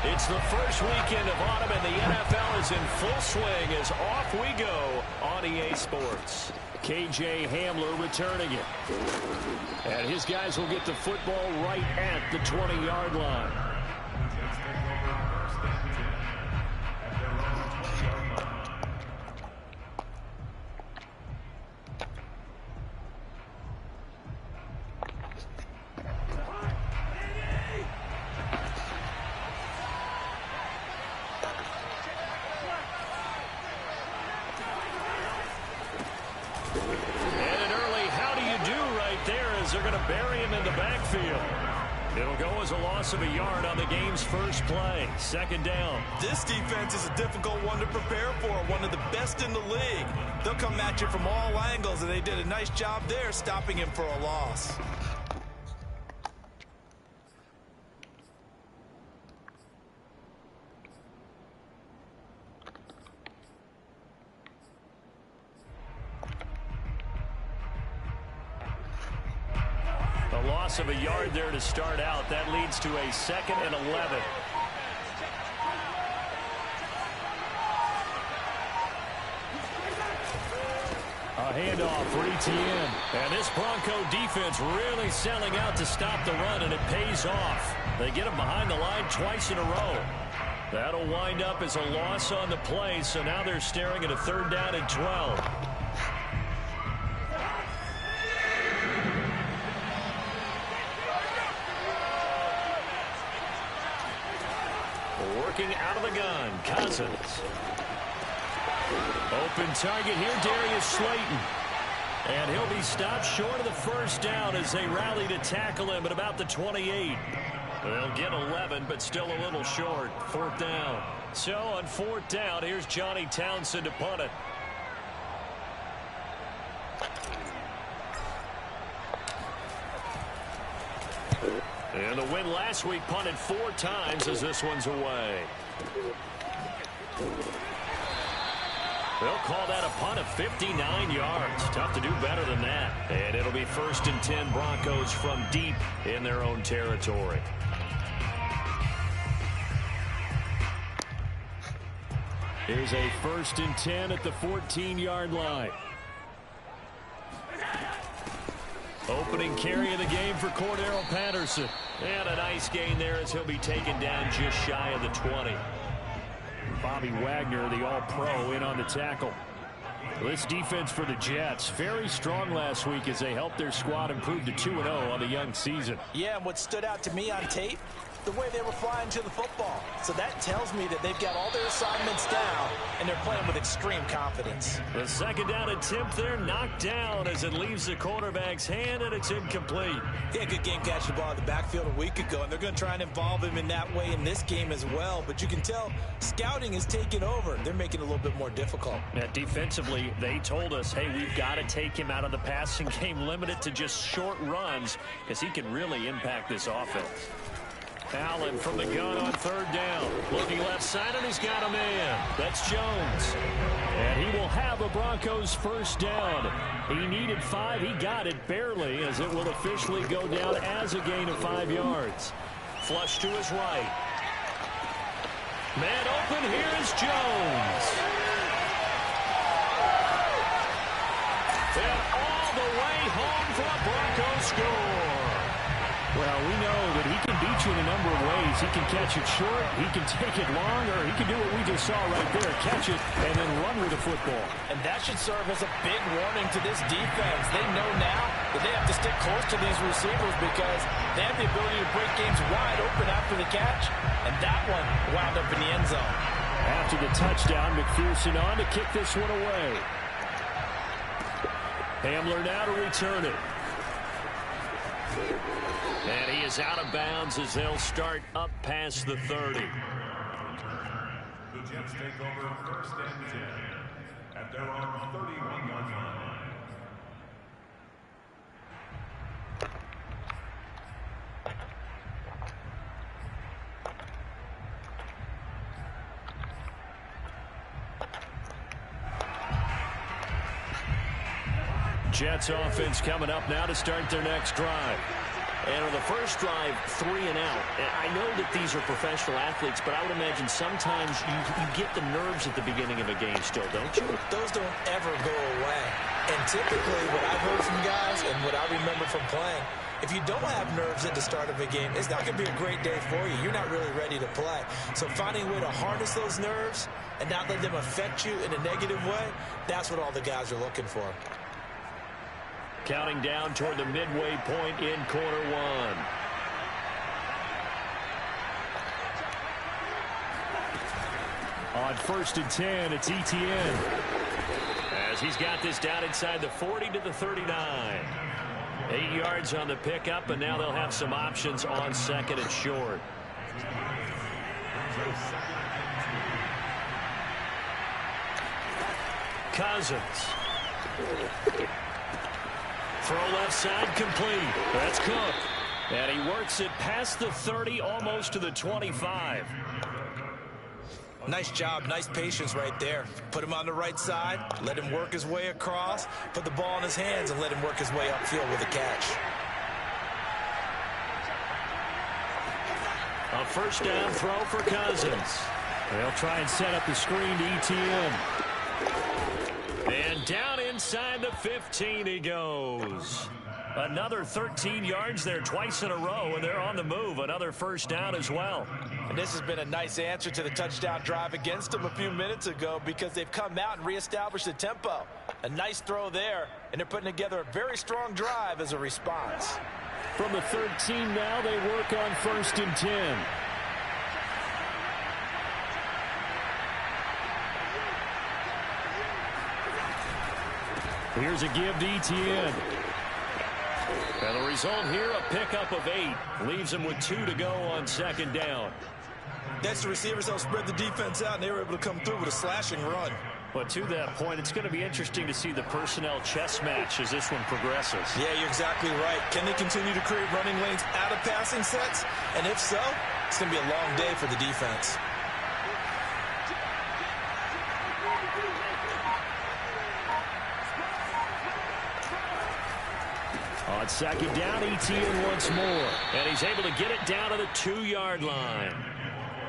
It's the first weekend of autumn, and the NFL is in full swing as off we go on EA Sports. KJ Hamler returning it. And his guys will get the football right at the 20-yard line. They're going to bury him in the backfield. It'll go as a loss of a yard on the game's first play. Second down. This defense is a difficult one to prepare for, one of the best in the league. They'll come at you from all angles, and they did a nice job there stopping him for a loss. Loss of a yard there to start out. That leads to a 2nd and 11. A handoff for Etienne. And this Bronco defense really selling out to stop the run, and it pays off. They get him behind the line twice in a row. That'll wind up as a loss on the play, so now they're staring at a 3rd down and 12. Working out of the gun, Cousins. Open target here, Darius Slayton. And he'll be stopped short of the first down as they rally to tackle him at about the 28. They'll get 11, but still a little short. 4th down. So on 4th down, here's Johnny Townsend to punt it. And the win last week punted 4 times as this one's away. They'll call that a punt of 59 yards. Tough to do better than that. And it'll be 1st and 10 Broncos from deep in their own territory. Here's a 1st and 10 at the 14-yard line. Opening carry of the game for Cordero Patterson. And a nice gain there as he'll be taken down just shy of the 20. Bobby Wagner, the all-pro, in on the tackle. This defense for the Jets, very strong last week as they helped their squad improve to 2-0 on the young season. Yeah, and what stood out to me on tape, the way they were flying to the football. So that tells me that they've got all their assignments down, and they're playing with extreme confidence. The 2nd down attempt there knocked down as it leaves the quarterback's hand, and it's incomplete. Yeah, good game catching the ball in the backfield a week ago, and they're going to try and involve him in that way in this game as well. But you can tell scouting is taking over. They're making it a little bit more difficult. Yeah, defensively, they told us, hey, we've got to take him out of the passing game, limit it to just short runs, because he can really impact this offense. Allen from the gun on 3rd down. Looking left side, and he's got a man. That's Jones. And he will have a Broncos 1st down. He needed 5. He got it barely, as it will officially go down as a gain of 5 yards. Flush to his right. Man open. Here is Jones. And all the way home for a Broncos score. Well, we know that he can beat you in a number of ways. He can catch it short, he can take it long, or he can do what we just saw right there, catch it and then run with the football. And that should serve as a big warning to this defense. They know now that they have to stick close to these receivers because they have the ability to break games wide open after the catch. And that one wound up in the end zone. After the touchdown, McPherson on to kick this one away. Hamler now to return it. And he is out of bounds as they'll start up past the 30. The Jets take over 1st and 10 at their own 31-yard line. Jets offense coming up now to start their next drive. And on the first drive, 3 and out. And I know that these are professional athletes, but I would imagine sometimes you get the nerves at the beginning of a game still, don't you? Those don't ever go away. And typically what I've heard from guys and what I remember from playing, if you don't have nerves at the start of a game, it's not going to be a great day for you. You're not really ready to play. So finding a way to harness those nerves and not let them affect you in a negative way, that's what all the guys are looking for. Counting down toward the midway point in quarter one. On 1st and 10, it's Etienne. As he's got this down inside the 40 to the 39. 8 yards on the pickup, and now they'll have some options on 2nd and short. Cousins. Throw left side complete. That's Cook. And he works it past the 30, almost to the 25. Nice job, nice patience right there. Put him on the right side, let him work his way across, put the ball in his hands, and let him work his way upfield with a catch. A first down throw for Cousins. They'll try and set up the screen to Etienne. And down inside the 15 he goes. Another 13 yards there twice in a row, and they're on the move. Another first down as well. And this has been a nice answer to the touchdown drive against them a few minutes ago because they've come out and reestablished the tempo. A nice throw there, and they're putting together a very strong drive as a response. From the 13 now, they work on 1st and 10. Here's a give to Etienne. And the result here, a pickup of 8. Leaves him with 2 to go on 2nd down. That's the receivers help spread the defense out, and they were able to come through with a slashing run. But to that point, it's going to be interesting to see the personnel chess match as this one progresses. Yeah, you're exactly right. Can they continue to create running lanes out of passing sets? And if so, it's going to be a long day for the defense. On 2nd down, Etienne once more. And he's able to get it down to the 2-yard line.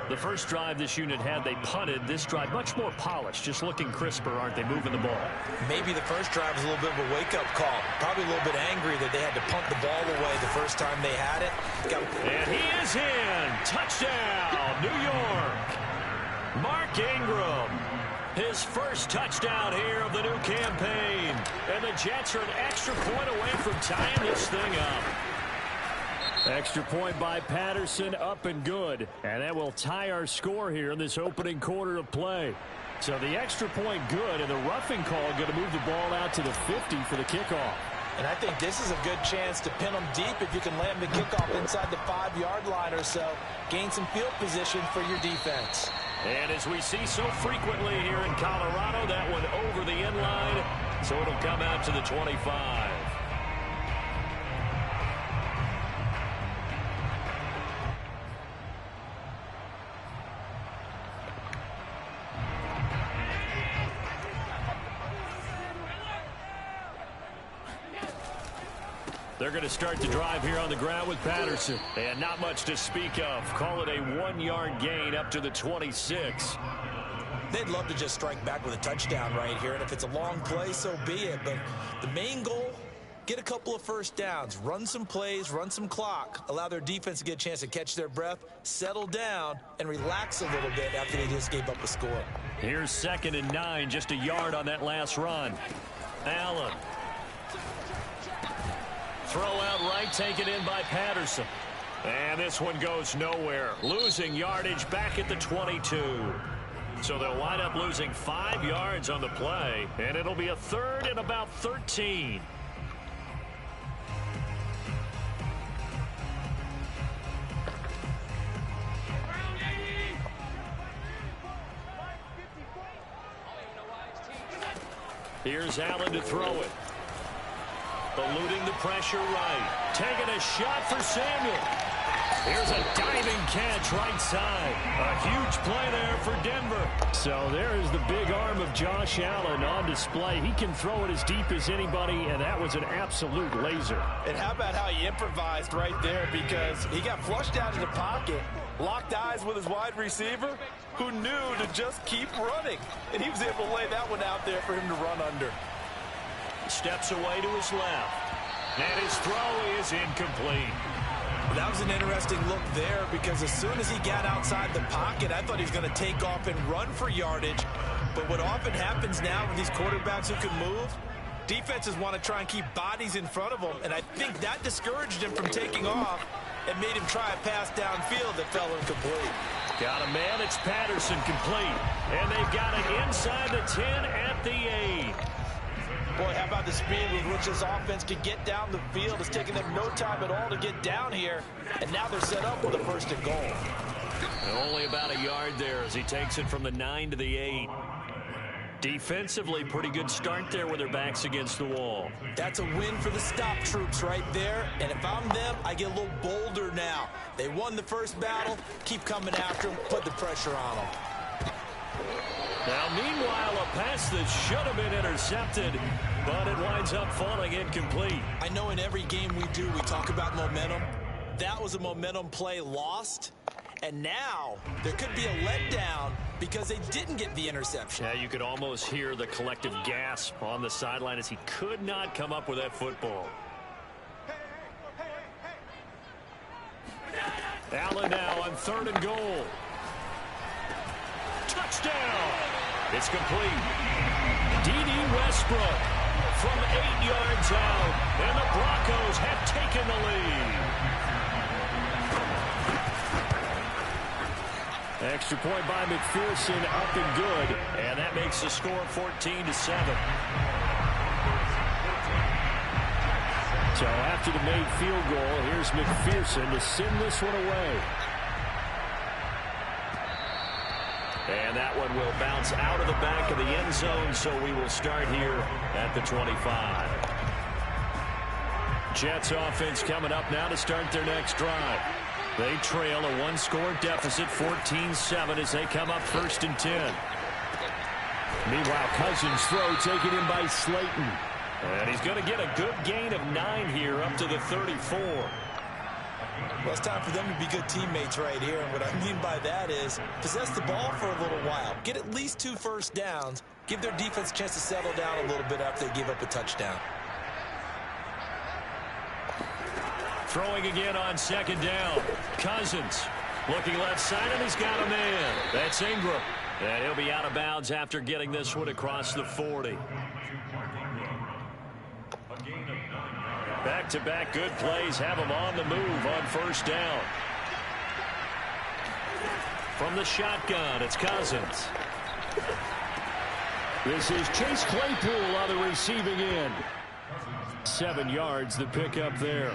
The first drive this unit had, they punted. This drive, much more polished, just looking crisper, aren't they, moving the ball? Maybe the first drive was a little bit of a wake-up call. Probably a little bit angry that they had to punt the ball away the first time they had it. And he is in. Touchdown, New York. Mark Ingram. His first touchdown here of the new campaign. And the Jets are an extra point away from tying this thing up. Extra point by Patterson, up and good. And that will tie our score here in this opening quarter of play. So the extra point good, and the roughing call going to move the ball out to the 50 for the kickoff. And I think this is a good chance to pin them deep if you can land the kickoff inside the 5-yard line or so. Gain some field position for your defense. And as we see so frequently here in Colorado, that one over the end line, so it'll come out to the 25. They're going to start the drive here on the ground with Patterson. And not much to speak of. Call it a 1-yard gain up to the 26. They'd love to just strike back with a touchdown right here. And if it's a long play, so be it. But the main goal, get a couple of first downs. Run some plays, run some clock. Allow their defense to get a chance to catch their breath, settle down, and relax a little bit after they just gave up a score. Here's 2nd and 9, just a yard on that last run. Allen. Throw out right, taken in by Patterson. And this one goes nowhere. Losing yardage back at the 22. So they'll wind up losing 5 yards on the play. And it'll be a 3rd and about 13. Here's Allen to throw it. Eluding the pressure right. Taking a shot for Samuel. Here's a diving catch right side. A huge play there for Denver. So there is the big arm of Josh Allen on display. He can throw it as deep as anybody, and that was an absolute laser. And how about how he improvised right there, because he got flushed out of the pocket, locked eyes with his wide receiver, who knew to just keep running. And he was able to lay that one out there for him to run under. Steps away to his left. And his throw is incomplete. That was an interesting look there, because as soon as he got outside the pocket, I thought he was going to take off and run for yardage. But what often happens now with these quarterbacks who can move, defenses want to try and keep bodies in front of them, and I think that discouraged him from taking off and made him try a pass downfield that fell incomplete. Got a man, it's Patterson, complete. And they've got it inside the 10 at the 8. Boy, how about the speed with which this offense can get down the field? It's taken them no time at all to get down here, and now they're set up with a 1st and goal. Only about a yard there as he takes it from the 9 to the 8. Defensively, pretty good start there with their backs against the wall. That's a win for the stop troops right there, and if I'm them, I get a little bolder now. They won the first battle, keep coming after them, put the pressure on them. Now, meanwhile, a pass that should have been intercepted, but it winds up falling incomplete. I know in every game we do, we talk about momentum. That was a momentum play lost, and now there could be a letdown because they didn't get the interception. Yeah, you could almost hear the collective gasp on the sideline as he could not come up with that football. Allen now on 3rd and goal. Touchdown! It's complete. D.D. Westbrook from 8 yards out, and the Broncos have taken the lead. Extra point by McPherson, up and good, and that makes the score 14-7. So after the made field goal, here's McPherson to send this one away. And that one will bounce out of the back of the end zone, so we will start here at the 25. Jets offense coming up now to start their next drive. They trail a 1-score deficit, 14-7, as they come up 1st and 10. Meanwhile, Cousins' throw taken in by Slayton. And he's going to get a good gain of 9 here up to the 34. Well, it's time for them to be good teammates right here. And what I mean by that is possess the ball for a little while. Get at least 2 first downs. Give their defense a chance to settle down a little bit after they give up a touchdown. Throwing again on 2nd down. Cousins looking left side, and he's got a man. That's Ingram. And he'll be out of bounds after getting this one across the 40. Back-to-back good plays have him on the move on 1st down. From the shotgun, it's Cousins. This is Chase Claypool on the receiving end. 7 yards, the pickup there.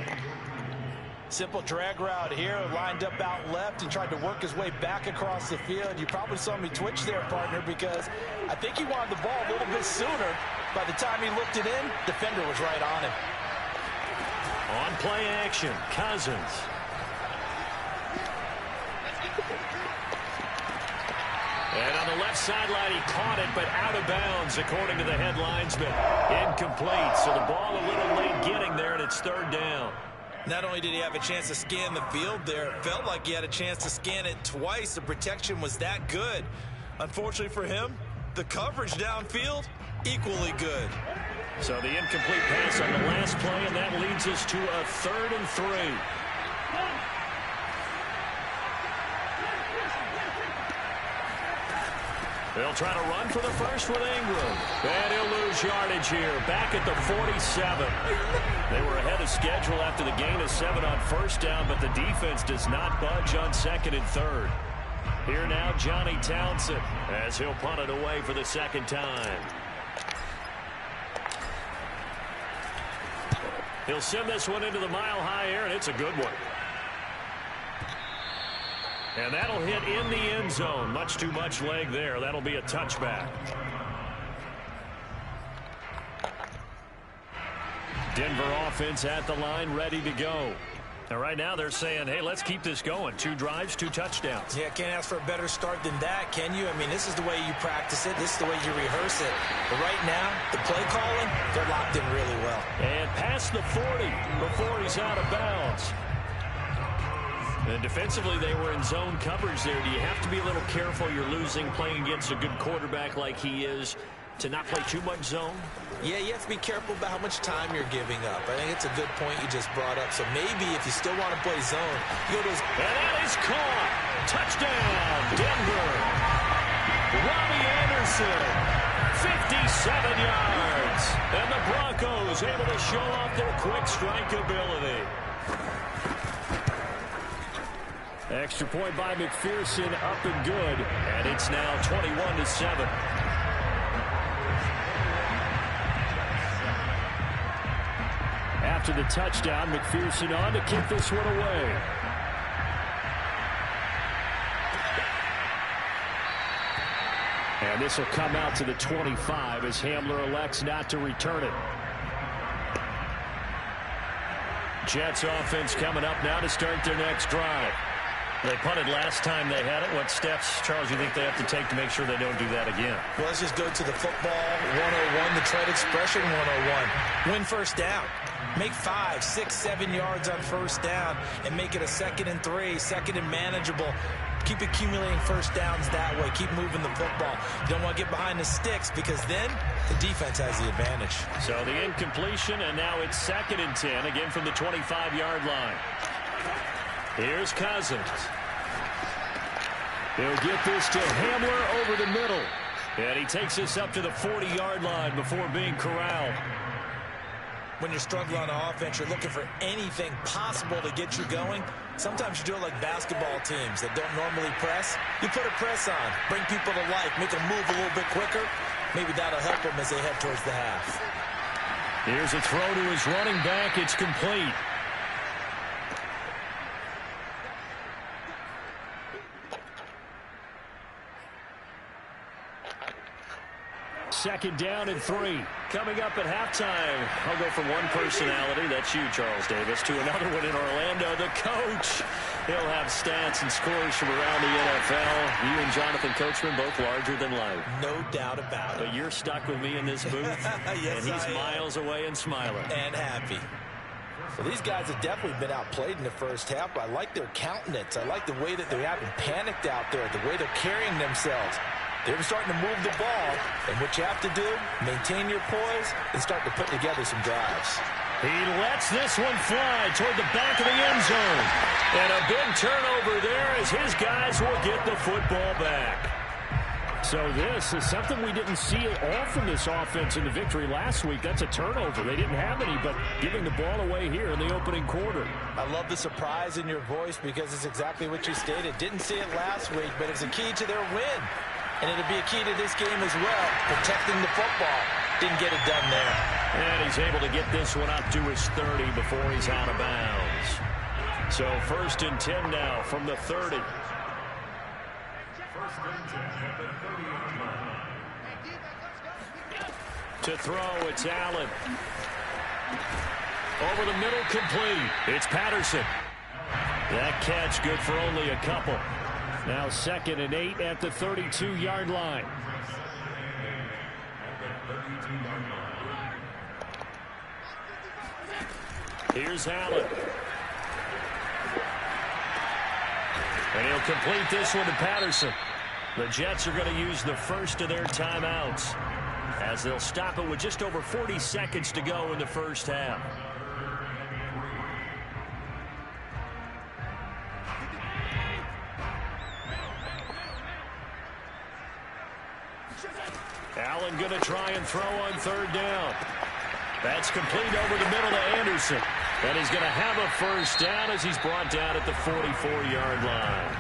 Simple drag route here, lined up out left and tried to work his way back across the field. You probably saw me twitch there, partner, because I think he wanted the ball a little bit sooner. By the time he looked it in, defender was right on him. On play action, Cousins. And on the left sideline, he caught it, but out of bounds, according to the head linesman. Incomplete, so the ball a little late getting there, and it's 3rd down. Not only did he have a chance to scan the field there, it felt like he had a chance to scan it twice. The protection was that good. Unfortunately for him, the coverage downfield, equally good. So the incomplete pass on the last play, and that leads us to a 3rd and 3. They'll try to run for the first with Ingram. And he'll lose yardage here, back at the 47. They were ahead of schedule after the gain of 7 on 1st down, but the defense does not budge on 2nd and 3rd. Here now, Johnny Townsend, as he'll punt it away for the 2nd time. He'll send this one into the mile-high air, and it's a good one. And that'll hit in the end zone. Much too much leg there. That'll be a touchback. Denver offense at the line, ready to go. And right now they're saying, hey, let's keep this going. 2 drives, 2 touchdowns. Yeah, can't ask for a better start than that, can you? I mean, this is the way you practice it. This is the way you rehearse it. But right now, the play calling, they're locked in really well. And past the 40 before he's out of bounds. And defensively, they were in zone coverage there. Do you have to be a little careful? You're losing playing against a good quarterback like he is to not play too much zone? Yeah, you have to be careful about how much time you're giving up. I think it's a good point you just brought up. So maybe if you still want to play zone, you go to his... And that is caught. Touchdown, Denver. Robbie Anderson, 57 yards. And the Broncos able to show off their quick strike ability. Extra point by McPherson, up and good. And it's now 21-7. After the touchdown, McPherson on to kick this one away. And this will come out to the 25 as Hamler elects not to return it. Jets offense coming up now to start their next drive. They punted last time they had it. What steps, Charles, you think they have to take to make sure they don't do that again? Well, let's just go to the football 101, the trade expression 101. Win first down. Make 5, 6, 7 yards on first down and make it a 2nd and 3, 2nd and manageable. Keep accumulating first downs that way. Keep moving the football. You don't want to get behind the sticks because then the defense has the advantage. So the incompletion, and now it's 2nd and 10, again from the 25-yard line. Here's Cousins. He'll get this to Hamler over the middle. And he takes this up to the 40-yard line before being corralled. When you're struggling on offense, you're looking for anything possible to get you going. Sometimes you do it like basketball teams that don't normally press. You put a press on, bring people to life, make them move a little bit quicker. Maybe that'll help them as they head towards the half. Here's a throw to his running back. It's complete. Second down and 3. Coming up at halftime, I'll go from one personality, that's you, Charles Davis, to another one in Orlando, the coach. He'll have stats and scores from around the NFL. You and Jonathan Coachman, both larger than life. No doubt about it. But you're stuck with me in this booth, yes, and he's miles away and smiling. And happy. Well, these guys have definitely been outplayed in the first half. I like their countenance. I like the way that they haven't panicked out there, the way they're carrying themselves. They're starting to move the ball, and what you have to do, maintain your poise and start to put together some drives. He lets this one fly toward the back of the end zone. And a big turnover there as his guys will get the football back. So this is something we didn't see at all from this offense in the victory last week. That's a turnover. They didn't have any, but giving the ball away here in the opening quarter. I love the surprise in your voice because it's exactly what you stated. Didn't see it last week, but it's a key to their win. And it'll be a key to this game as well, protecting the football. Didn't get it done there. And he's able to get this one up to his 30 before he's out of bounds. So 1st and 10 now from the 30. 1st and 10 at the 30-yard line. To throw, it's Allen. Over the middle, complete. It's Patterson. That catch good for only a couple. Now 2nd and 8 at the 32-yard line. Here's Allen. And he'll complete this one to Patterson. The Jets are going to use the first of their timeouts as they'll stop it with just over 40 seconds to go in the first half. Allen going to try and throw on 3rd down. That's complete over the middle to Anderson. And he's going to have a first down as he's brought down at the 44-yard line.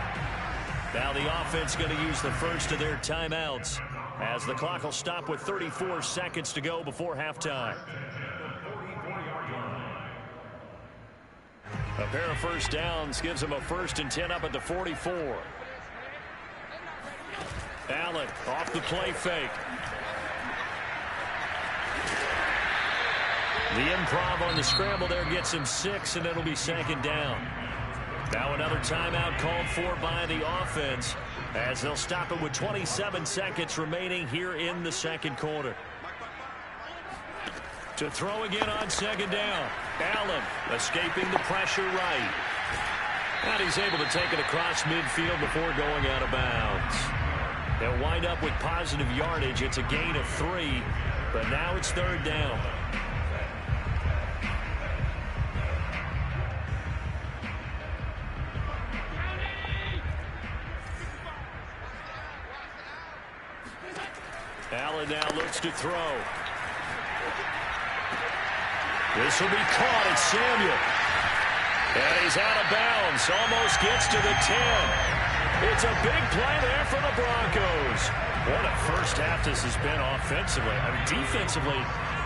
Now the offense going to use the first of their timeouts as the clock will stop with 34 seconds to go before halftime. A pair of first downs gives them a 1st and 10 up at the 44. Allen off the play fake. The improv on the scramble there gets him 6, and it'll be second down. Now another timeout called for by the offense as they'll stop it with 27 seconds remaining here in the second quarter. To throw again on second down. Allen escaping the pressure right. And he's able to take it across midfield before going out of bounds. They'll wind up with positive yardage. It's a gain of 3, but now it's third down. Allen now looks to throw. This will be caught. It's Samuel. And he's out of bounds. Almost gets to the 10. It's a big play there for the Broncos. What a first half this has been offensively. I mean, defensively,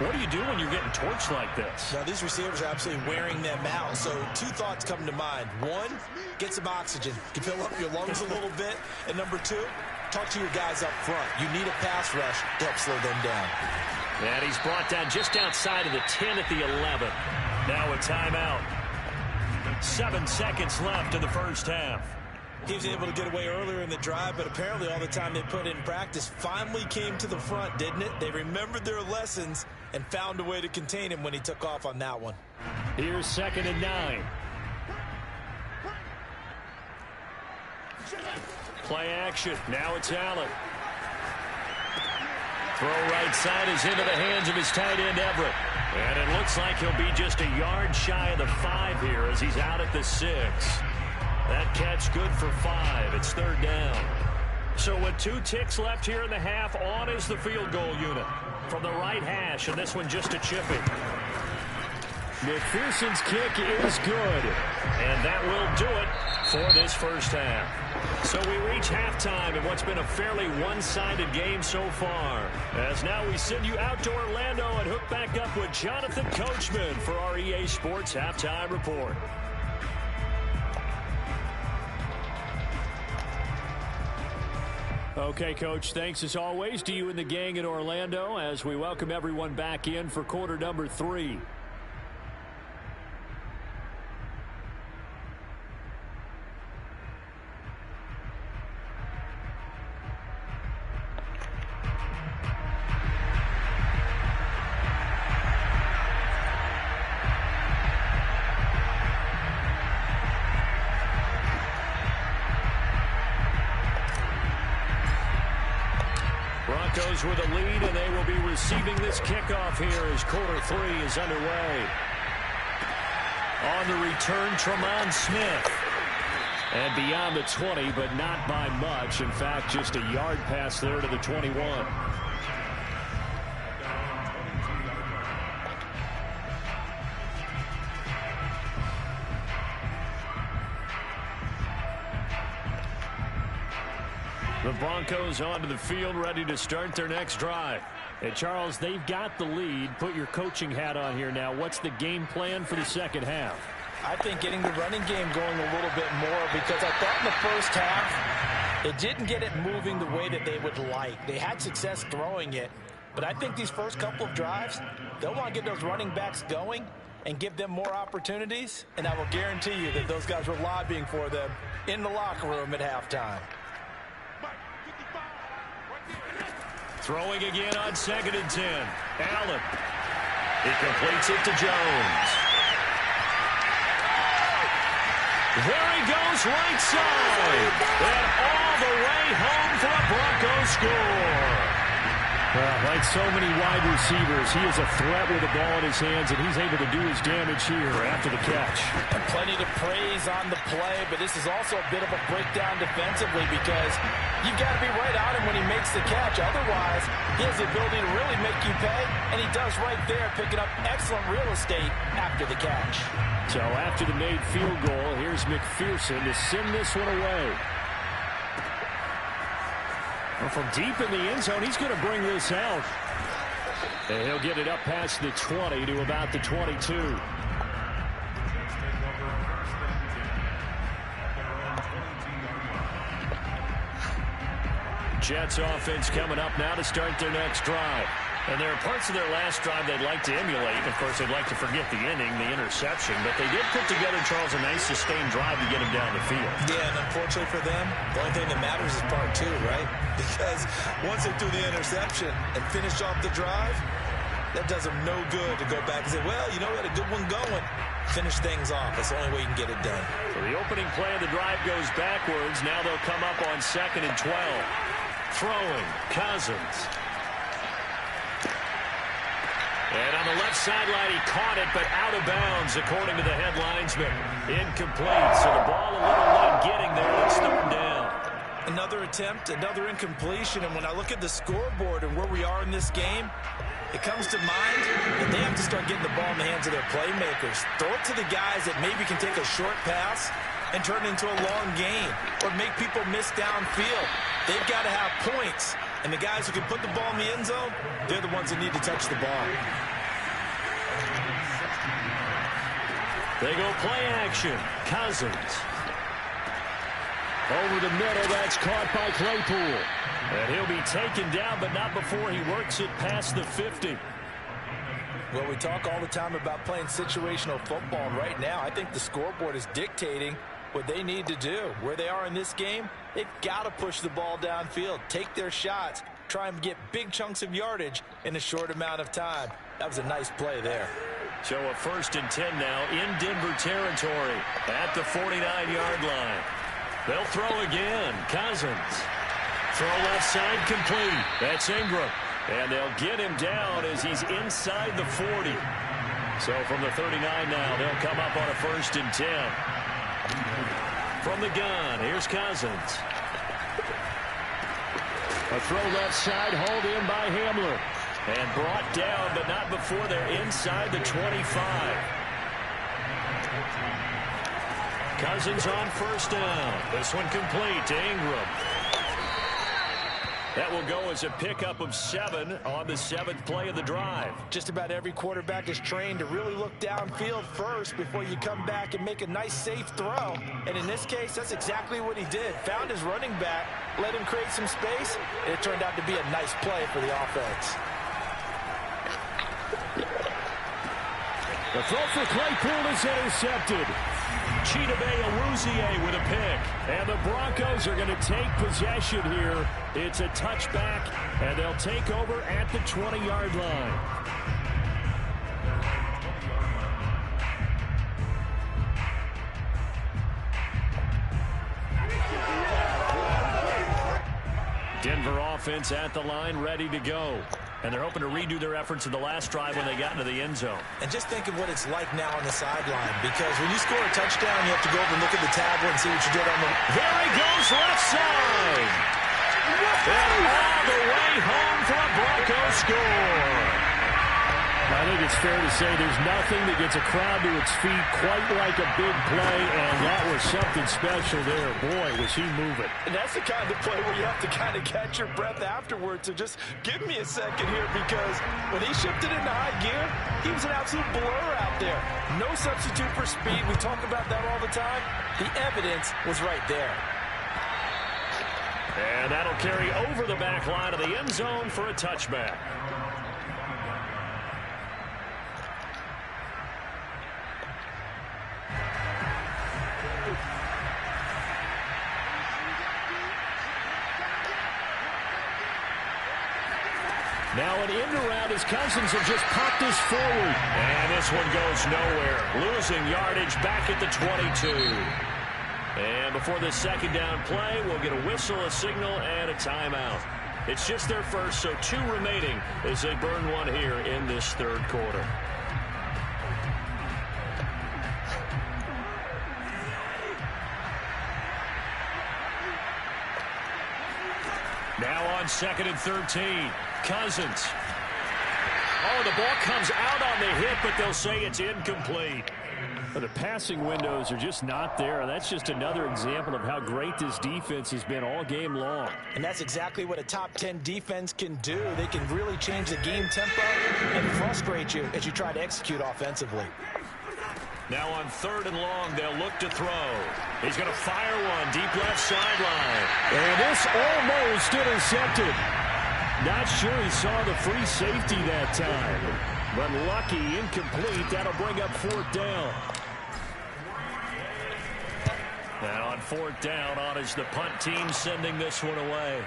what do you do when you're getting torched like this? Now, these receivers are absolutely wearing them out. So 2 thoughts come to mind. 1, get some oxygen. You can fill up your lungs a little bit. And number 2, talk to your guys up front. You need a pass rush to help slow them down. And he's brought down just outside of the 10 at the 11. Now a timeout. 7 seconds left in the first half. He was able to get away earlier in the drive, but apparently all the time they put in practice finally came to the front, didn't it? They remembered their lessons and found a way to contain him when he took off on that one. Here's 2nd and 9. Play action. Now it's Allen. Throw right side is into the hands of his tight end, Everett. And it looks like he'll be just a yard shy of the 5 here as he's out at the 6. That catch good for 5. It's third down. So with 2 ticks left here in the half, on is the field goal unit. From the right hash, and this one just a chipping. McPherson's kick is good. And that will do it for this first half. So we reach halftime in what's been a fairly one-sided game so far. As now we send you out to Orlando and hook back up with Jonathan Coachman for our EA Sports Halftime Report. Okay, Coach, thanks as always to you and the gang in Orlando as we welcome everyone back in for quarter number 3. Broncos with a lead, and they will be receiving this kickoff here as quarter 3 is underway. On the return, Tremont Smith. And beyond the 20, but not by much. In fact, just a yard pass there to the 21. The Broncos onto the field, ready to start their next drive. Hey, Charles, they've got the lead. Put your coaching hat on here now. What's the game plan for the second half? I think getting the running game going a little bit more, because I thought in the first half it didn't get it moving the way that they would like. They had success throwing it, but I think these first couple of drives, they'll want to get those running backs going and give them more opportunities, and I will guarantee you that those guys were lobbying for them in the locker room at halftime. Throwing again on 2nd and 10. Allen. He completes it to Jones. There he goes, right side. And all the way home for a Broncos score. Well, like so many wide receivers, he is a threat with the ball in his hands, and he's able to do his damage here after the catch. And plenty to praise on the play, but this is also a bit of a breakdown defensively because you've got to be right on him when he makes the catch. Otherwise, he has the ability to really make you pay, and he does right there, picking up excellent real estate after the catch. So after the made field goal, here's McPherson to send this one away. Well, from deep in the end zone, he's going to bring this out. And he'll get it up past the 20 to about the 22. Jets offense coming up now to start their next drive. And there are parts of their last drive they'd like to emulate. Of course, they'd like to forget the inning, the interception. But they did put together, Charles, a nice sustained drive to get him down the field. Yeah, and unfortunately for them, the only thing that matters is part two, right? Because once they threw the interception and finished off the drive, that does them no good to go back and say, well, you know, we had a good one going. Finish things off. That's the only way you can get it done. So the opening play of the drive goes backwards. Now they'll come up on 2nd and 12. Throwing, Cousins. And on the left sideline, he caught it, but out of bounds, according to the head linesman. Incomplete, so the ball a little late getting there. It's 3rd down. Another attempt, another incompletion, and when I look at the scoreboard and where we are in this game, it comes to mind that they have to start getting the ball in the hands of their playmakers. Throw it to the guys that maybe can take a short pass and turn it into a long gain or make people miss downfield. They've got to have points. And the guys who can put the ball in the end zone, they're the ones that need to touch the ball. They go play action. Cousins. Over the middle, that's caught by Claypool. And he'll be taken down, but not before he works it past the 50. Well, we talk all the time about playing situational football. Right now, I think the scoreboard is dictating what they need to do. Where they are in this game, they've got to push the ball downfield, take their shots, try and get big chunks of yardage in a short amount of time. That was a nice play there. So a 1st and 10 now in Denver territory at the 49-yard line. They'll throw again. Cousins. Throw left side complete. That's Ingram. And they'll get him down as he's inside the 40. So from the 39 now, they'll come up on a 1st and 10. From the gun, here's Cousins. A throw left side, hauled in by Hamler. And brought down, but not before they're inside the 25. Cousins on 1st down. This one complete to Ingram. That will go as a pickup of 7 on the 7th play of the drive. Just about every quarterback is trained to really look downfield first before you come back and make a nice, safe throw. And in this case, that's exactly what he did. Found his running back, let him create some space, and it turned out to be a nice play for the offense. The throw for Claypool is intercepted. Chidobe Awuzie with a pick. And the Broncos are going to take possession here. It's a touchback, and they'll take over at the 20-yard line. Denver offense at the line, ready to go. And they're hoping to redo their efforts in the last drive when they got into the end zone. And just think of what it's like now on the sideline, because when you score a touchdown, you have to go over and look at the tablet and see what you did on the... There he goes, left side. And all the way home for a Broncos score. I think it's fair to say there's nothing that gets a crowd to its feet quite like a big play, and that was something special there. Boy, was he moving. And that's the kind of play where you have to kind of catch your breath afterwards. So just give me a second here, because when he shifted into high gear, he was an absolute blur out there. No substitute for speed. We talk about that all the time. The evidence was right there. And that'll carry over the back line of the end zone for a touchback. Now an end around as Cousins have just popped this forward. And this one goes nowhere. Losing yardage back at the 22. And before this 2nd down play, we'll get a whistle, a signal, and a timeout. It's just their first, so 2 remaining as they burn one here in this 3rd quarter. Now on 2nd and 13. Cousins. Oh, the ball comes out on the hit, but they'll say it's incomplete. The passing windows are just not there. That's just another example of how great this defense has been all game long. And that's exactly what a top 10 defense can do. They can really change the game tempo and frustrate you as you try to execute offensively. Now on 3rd and long, they'll look to throw. He's going to fire one deep left sideline. And this almost intercepted. Not sure he saw the free safety that time. But lucky, incomplete. That'll bring up 4th down. Now on 4th down, on is the punt team sending this one away.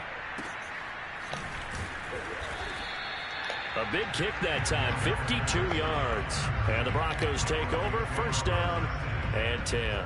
A big kick that time, 52 yards. And the Broncos take over, 1st down and 10.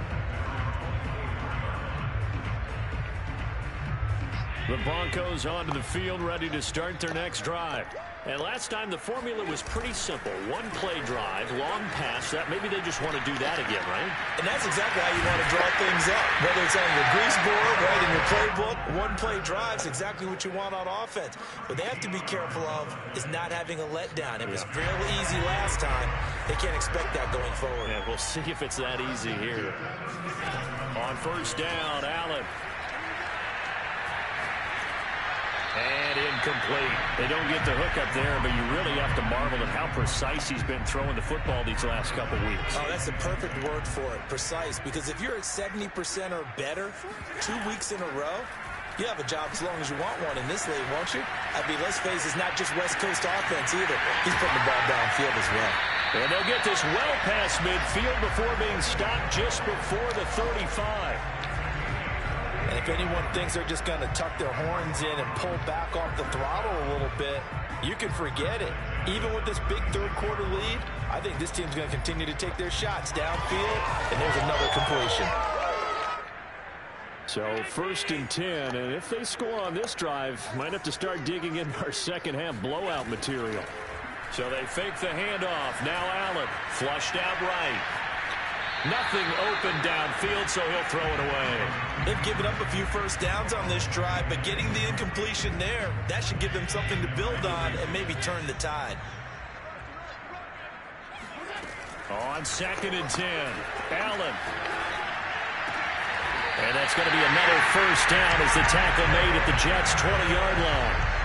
The Broncos onto the field, ready to start their next drive. And last time the formula was pretty simple. 1-play drive, long pass. That maybe they just want to do that again, right? And that's exactly how you want to draw things up. Whether it's on your grease board, right, in your playbook, 1-play drive is exactly what you want on offense. What they have to be careful of is not having a letdown. It was fairly easy last time. They can't expect that going forward. Yeah, we'll see if it's that easy here. On 1st down, Allen. And incomplete. They don't get the hook up there, but you really have to marvel at how precise he's been throwing the football these last couple weeks. Oh, that's the perfect word for it, precise. Because if you're at 70% or better 2 weeks in a row, you have a job as long as you want one in this league, won't you? I mean, let's face it, it's not just West Coast offense either. He's putting the ball downfield as well. And they'll get this well past midfield before being stopped just before the 35. And if anyone thinks they're just going to tuck their horns in and pull back off the throttle a little bit, you can forget it. Even with this big 3rd quarter lead, I think this team's going to continue to take their shots downfield, and there's another completion. So 1st and 10, and if they score on this drive, might have to start digging in our second-half blowout material. So they fake the handoff. Now Allen, flushed out right. Nothing open downfield, so he'll throw it away. They've given up a few 1st downs on this drive, but getting the incompletion there, that should give them something to build on and maybe turn the tide. On 2nd and 10, Allen. And that's going to be another 1st down as the tackle made at the Jets' 20-yard line.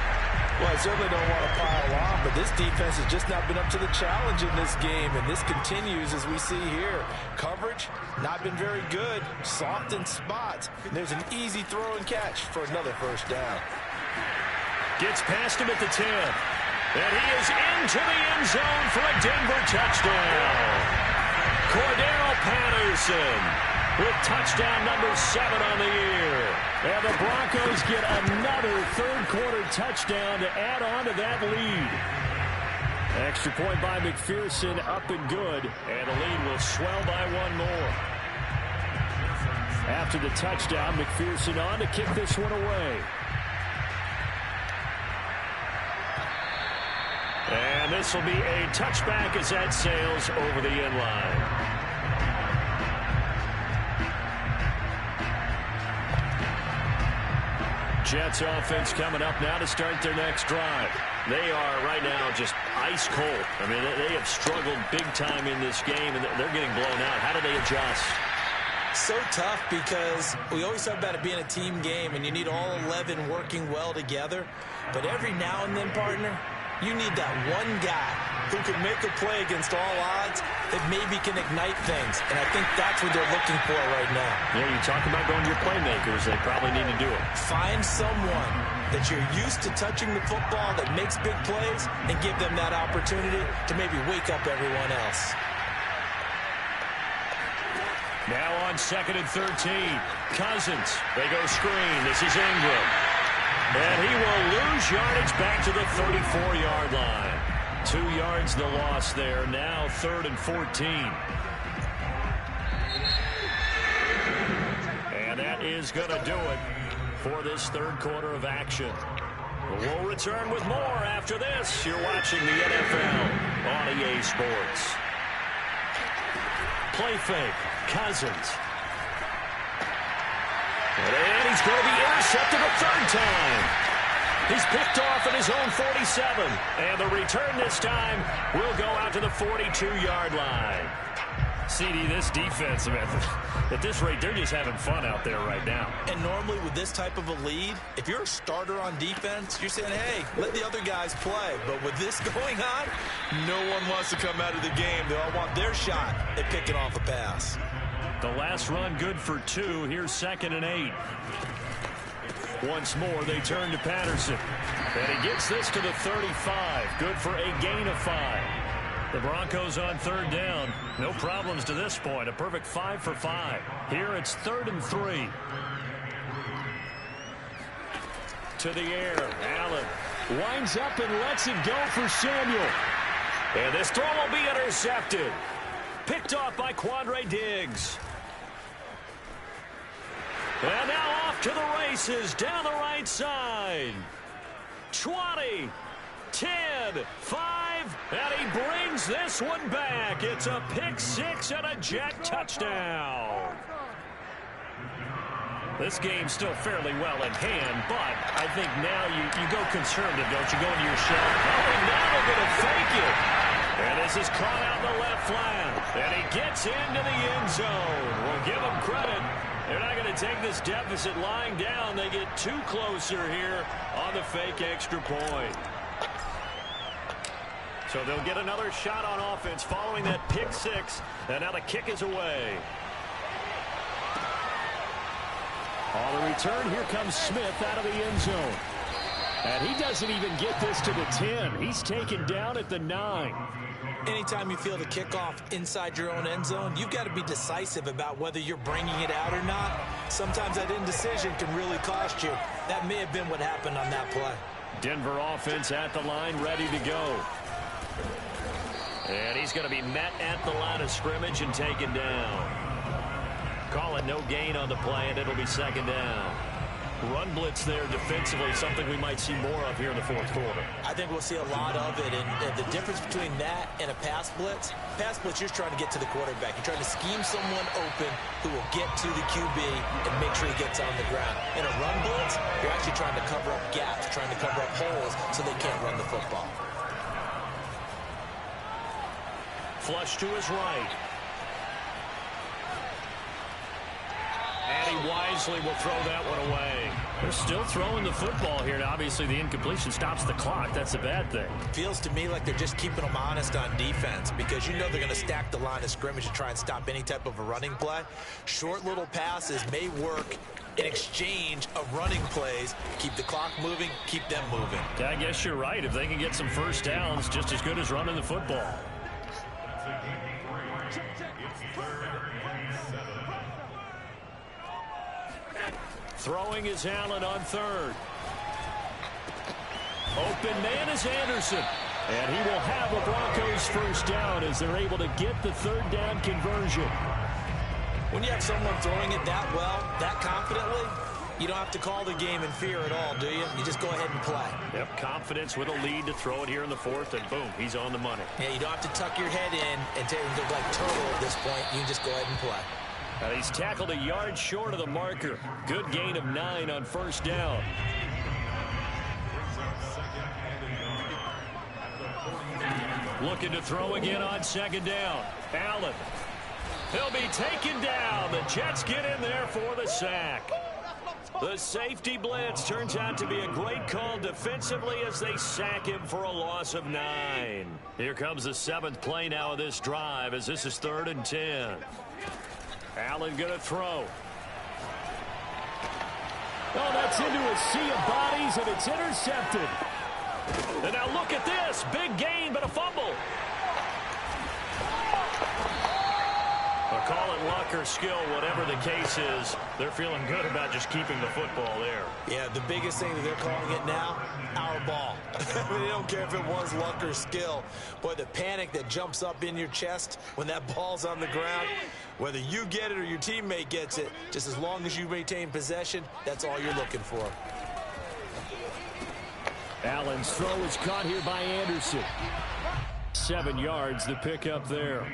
Well, I certainly don't want to pile on, but this defense has just not been up to the challenge in this game, and this continues as we see here. Coverage, not been very good, soft in spots. There's an easy throw and catch for another 1st down. Gets past him at the 10, and he is into the end zone for a Denver touchdown. Cordero Patterson with touchdown number 7 on the year. And the Broncos get another 3rd quarter touchdown to add on to that lead. Extra point by McPherson, up and good. And the lead will swell by 1 more. After the touchdown, McPherson on to kick this one away. And this will be a touchback as that sails over the end line. Jets offense coming up now to start their next drive. They are right now just ice cold. I mean, they have struggled big time in this game, and they're getting blown out. How do they adjust? So tough because we always talk about it being a team game, and you need all 11 working well together. But every now and then, partner, you need that one guy who can make a play against all odds that maybe can ignite things. And I think that's what they're looking for right now. Yeah, you talk about going to your playmakers. They probably need to do it. Find someone that you're used to touching the football that makes big plays and give them that opportunity to maybe wake up everyone else. Now on 2nd and 13, Cousins. They go screen. This is Ingram. And he will lose yardage back to the 34-yard line. 2 yards the loss there. Now 3rd and 14. And that is going to do it for this 3rd quarter of action. We'll return with more after this. You're watching the NFL on EA Sports. Play fake. Cousins. And he's going to be intercepted a 3rd time. He's picked off at his own 47. And the return this time will go out to the 42-yard line. CD, this defense, man, at this rate, they're just having fun out there right now. And normally with this type of a lead, if you're a starter on defense, you're saying, hey, let the other guys play. But with this going on, no one wants to come out of the game. They all want their shot at picking off a pass. The last run good for 2. Here's 2nd and 8. Once more, they turn to Patterson. And he gets this to the 35. Good for a gain of 5. The Broncos on third down. No problems to this point. A perfect 5 for 5. Here it's 3rd and 3. To the air. Allen winds up and lets it go for Samuel. And this throw will be intercepted. Picked off by Quandre Diggs. And now off to the races down the right side. 20, 10, 5, and he brings this one back. It's a pick 6 and a Jet touchdown. This game's still fairly well in hand, but I think now you go conservative, don't you? Go into your shell. Oh, and now they're going to fake it. And this is caught out in the left flat. And he gets into the end zone. We'll give him credit. They're not going to take this deficit lying down. They get too closer here on the fake extra point. So they'll get another shot on offense following that pick 6. And now the kick is away. On the return, here comes Smith out of the end zone. And he doesn't even get this to the 10. He's taken down at the 9. Anytime you feel the kickoff inside your own end zone, you've got to be decisive about whether you're bringing it out or not. Sometimes that indecision can really cost you. That may have been what happened on that play. Denver offense at the line, ready to go. And he's going to be met at the line of scrimmage and taken down. Call it no gain on the play, and it'll be 2nd down. Run blitz there defensively, something we might see more of here in the 4th quarter. I think we'll see a lot of it, and the difference between that and a pass blitz, you're trying to get to the quarterback. You're trying to scheme someone open who will get to the QB and make sure he gets on the ground. In a run blitz, you're actually trying to cover up gaps, trying to cover up holes so they can't run the football. Flush to his right. And he wisely will throw that one away. They're still throwing the football here. Now, obviously, the incompletion stops the clock. That's a bad thing. Feels to me like they're just keeping them honest on defense because you know they're going to stack the line of scrimmage to try and stop any type of a running play. Short little passes may work in exchange of running plays. Keep the clock moving, keep them moving. Yeah, I guess you're right. If they can get some first downs, just as good as running the football. Throwing is Allen on 3rd. Open man is Anderson. And he will have a Broncos first down as they're able to get the 3rd down conversion. When you have someone throwing it that well, that confidently, you don't have to call the game in fear at all, do you? You just go ahead and play. Yep, confidence with a lead to throw it here in the 4th, and boom, he's on the money. Yeah, you don't have to tuck your head in and take it like turtle at this point. You can just go ahead and play. He's tackled a yard short of the marker. Good gain of 9 on first down. Looking to throw again on 2nd down. Allen. He'll be taken down. The Jets get in there for the sack. The safety blitz turns out to be a great call defensively as they sack him for a loss of 9. Here comes the 7th play now of this drive as this is 3rd and 10. Allen going to throw. Oh, that's into a sea of bodies, and it's intercepted. And now look at this. Big gain, but a fumble. Call it luck or skill, whatever the case is. They're feeling good about just keeping the football there. Yeah, the biggest thing that they're calling it now, our ball. They don't care if it was luck or skill. Boy, the panic that jumps up in your chest when that ball's on the ground, whether you get it or your teammate gets it, just as long as you maintain possession, that's all you're looking for. Allen's throw is caught here by Anderson. 7 yards, the pickup there.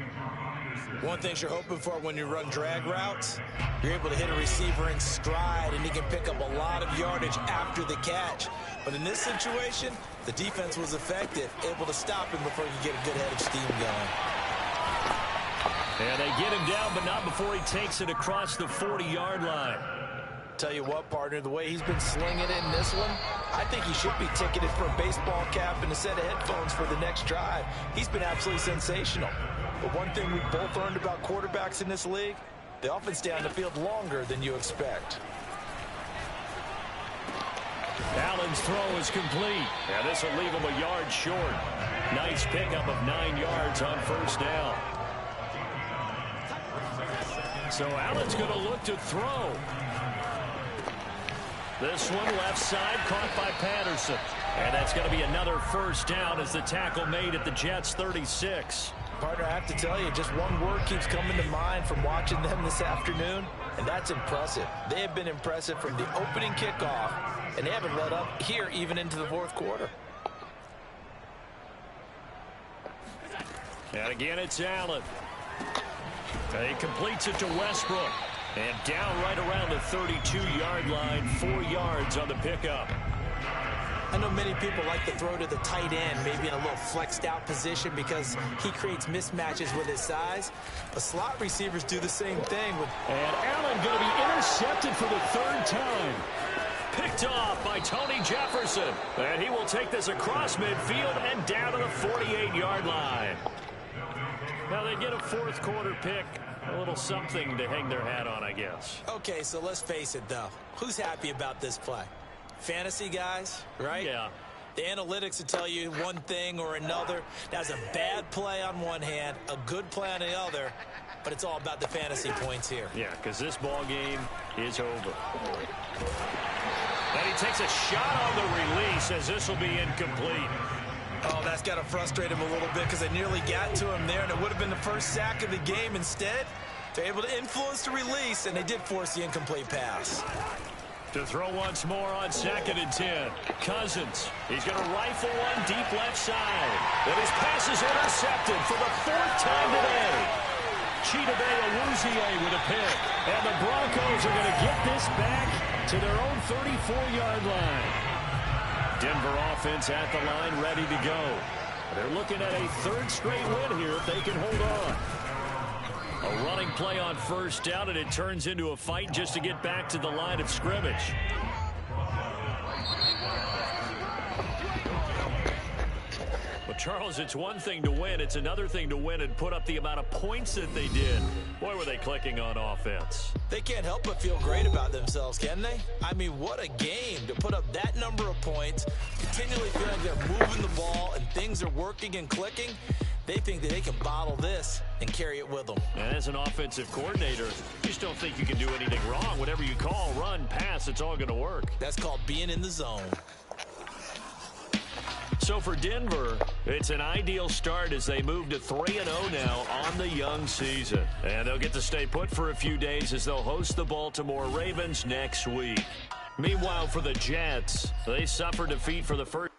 One thing you're hoping for when you run drag routes, you're able to hit a receiver in stride, and he can pick up a lot of yardage after the catch. But in this situation, the defense was effective, able to stop him before you get a good head of steam going. And they get him down, but not before he takes it across the 40-yard line. Tell you what, partner, the way he's been slinging it in this one, I think he should be ticketed for a baseball cap and a set of headphones for the next drive. He's been absolutely sensational. But one thing we've both learned about quarterbacks in this league, they often stay on the field longer than you expect. Allen's throw is complete. And this will leave him a yard short. Nice pickup of 9 yards on first down. So Allen's going to look to throw. This one left side caught by Patterson. And that's going to be another first down as the tackle made at the Jets' 36. Partner, I have to tell you, just one word keeps coming to mind from watching them this afternoon, and that's impressive. They have been impressive from the opening kickoff, and they haven't let up here even into the fourth quarter. And again, it's Allen. He completes it to Westbrook. And down right around the 32-yard line, 4 yards on the pickup. I know many people like to throw to the tight end, maybe in a little flexed out position because he creates mismatches with his size. But slot receivers do the same thing. And Allen going to be intercepted for the 3rd time. Picked off by Tony Jefferson. And he will take this across midfield and down to the 48-yard line. Now they get a fourth quarter pick. A little something to hang their hat on, I guess. Okay, so let's face it, though. Who's happy about this play? Fantasy guys, right? Yeah. The analytics will tell you one thing or another. That's a bad play on one hand, a good play on the other, but it's all about the fantasy points here. Yeah, because this ball game is over. And he takes a shot on the release as this will be incomplete. Oh, that's got to frustrate him a little bit because they nearly got to him there, and it would have been the first sack of the game. Instead, they're able to influence the release, and they did force the incomplete pass. To throw once more on 2nd and 10. Cousins. He's going to rifle one deep left side. And his pass is intercepted for the 4th time today. Chidobe Awuzie with a pick. And the Broncos are going to get this back to their own 34-yard line. Denver offense at the line, ready to go. They're looking at a 3rd straight win here if they can hold on. A running play on first down, and it turns into a fight just to get back to the line of scrimmage. Well, Charles, it's one thing to win. It's another thing to win and put up the amount of points that they did. Boy, were they clicking on offense. They can't help but feel great about themselves, can they? I mean, what a game to put up that number of points, continually feeling like they're moving the ball and things are working and clicking. They think that they can bottle this and carry it with them. And as an offensive coordinator, you just don't think you can do anything wrong. Whatever you call, run, pass, it's all going to work. That's called being in the zone. So for Denver, it's an ideal start as they move to 3-0 now on the young season. And they'll get to stay put for a few days as they'll host the Baltimore Ravens next week. Meanwhile, for the Jets, they suffer defeat for the first